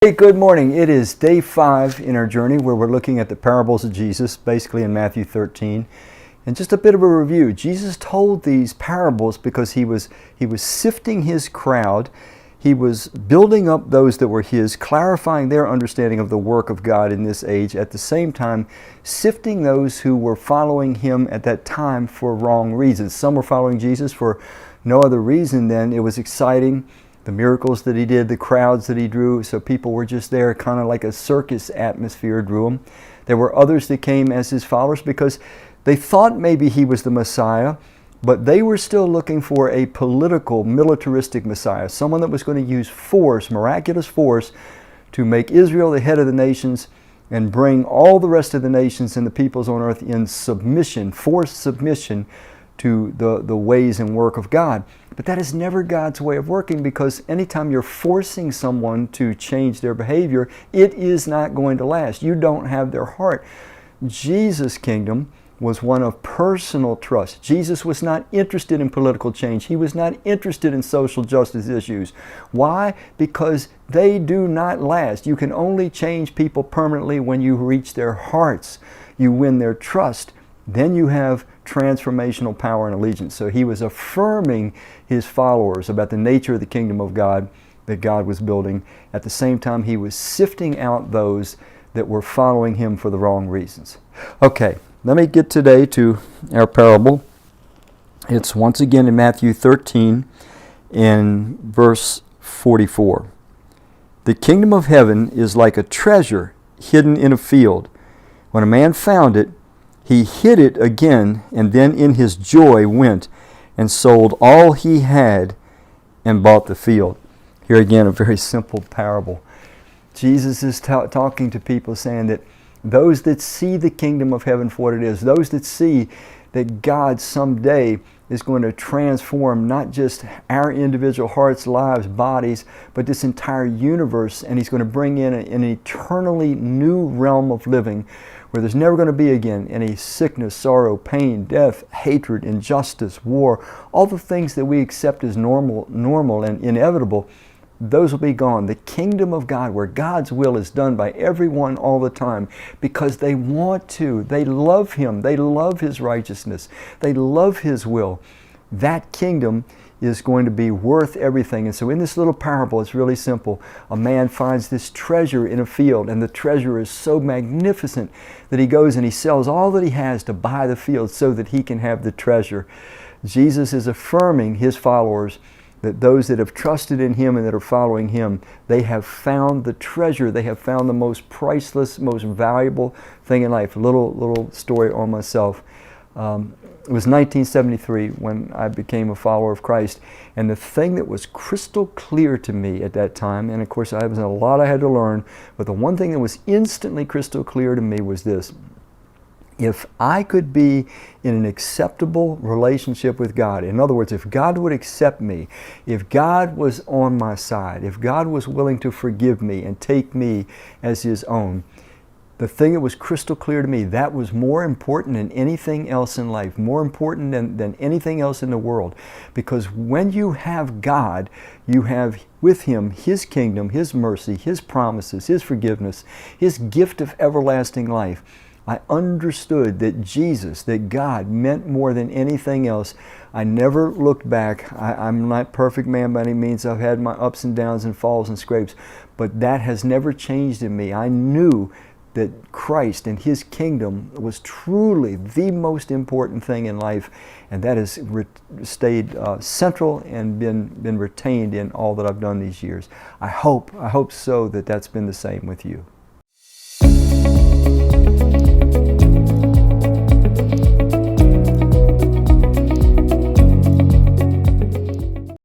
Hey, good morning. It is day 5 in our journey where we're looking at the parables of Jesus, basically in Matthew 13. And just a bit of a review. Jesus told these parables because he was sifting his crowd. He was building up those that were his, clarifying their understanding of the work of God in this age, at the same time sifting those who were following him at that time for wrong reasons. Some were following Jesus for no other reason than it was exciting. The miracles that he did, the crowds that he drew, so people were just there, kind of like a circus atmosphere drew them. There were others that came as his followers because they thought maybe he was the Messiah, but they were still looking for a political, militaristic Messiah, someone that was going to use force, miraculous force, to make Israel the head of the nations and bring all the rest of the nations and the peoples on earth in submission, forced submission to the ways and work of God. But that is never God's way of working, because anytime you're forcing someone to change their behavior, it is not going to last. You don't have their heart. Jesus' kingdom was one of personal trust. Jesus was not interested in political change. He was not interested in social justice issues. Why? Because they do not last. You can only change people permanently when you reach their hearts. You win their trust. Then you have transformational power and allegiance. So he was affirming his followers about the nature of the kingdom of God that God was building. At the same time, he was sifting out those that were following him for the wrong reasons. Okay, let me get today to our parable. It's once again in Matthew 13 in verse 44. The kingdom of heaven is like a treasure hidden in a field. When a man found it, he hid it again, and then in his joy went and sold all he had and bought the field. Here again, a very simple parable. Jesus is talking to people, saying that those that see the kingdom of heaven for what it is, those that see that God someday is going to transform not just our individual hearts, lives, bodies, but this entire universe, and he's going to bring in an eternally new realm of living where there's never going to be again any sickness, sorrow, pain, death, hatred, injustice, war, all the things that we accept as normal and inevitable. Those will be gone. The kingdom of God, where God's will is done by everyone all the time, because they want to. They love him. They love his righteousness. They love his will. That kingdom is going to be worth everything. And so in this little parable, it's really simple. A man finds this treasure in a field, and the treasure is so magnificent that he goes and he sells all that he has to buy the field so that he can have the treasure. Jesus is affirming his followers that those that have trusted in him and that are following him, they have found the treasure. They have found the most priceless, most valuable thing in life. A little story on myself. It was 1973 when I became a follower of Christ, and the thing that was crystal clear to me at that time, and of course there was a lot I had to learn, but the one thing that was instantly crystal clear to me was this: if I could be in an acceptable relationship with God, in other words, if God would accept me, if God was on my side, if God was willing to forgive me and take me as his own, the thing that was crystal clear to me, that was more important than anything else in life, more important than anything else in the world. Because when you have God, you have with him his kingdom, his mercy, his promises, his forgiveness, his gift of everlasting life. I understood that Jesus, that God meant more than anything else. I never looked back. I'm not perfect man by any means. I've had my ups and downs and falls and scrapes, but that has never changed in me. I knew that Christ and his kingdom was truly the most important thing in life, and that has stayed central and been retained in all that I've done these years. I hope so that that's been the same with you.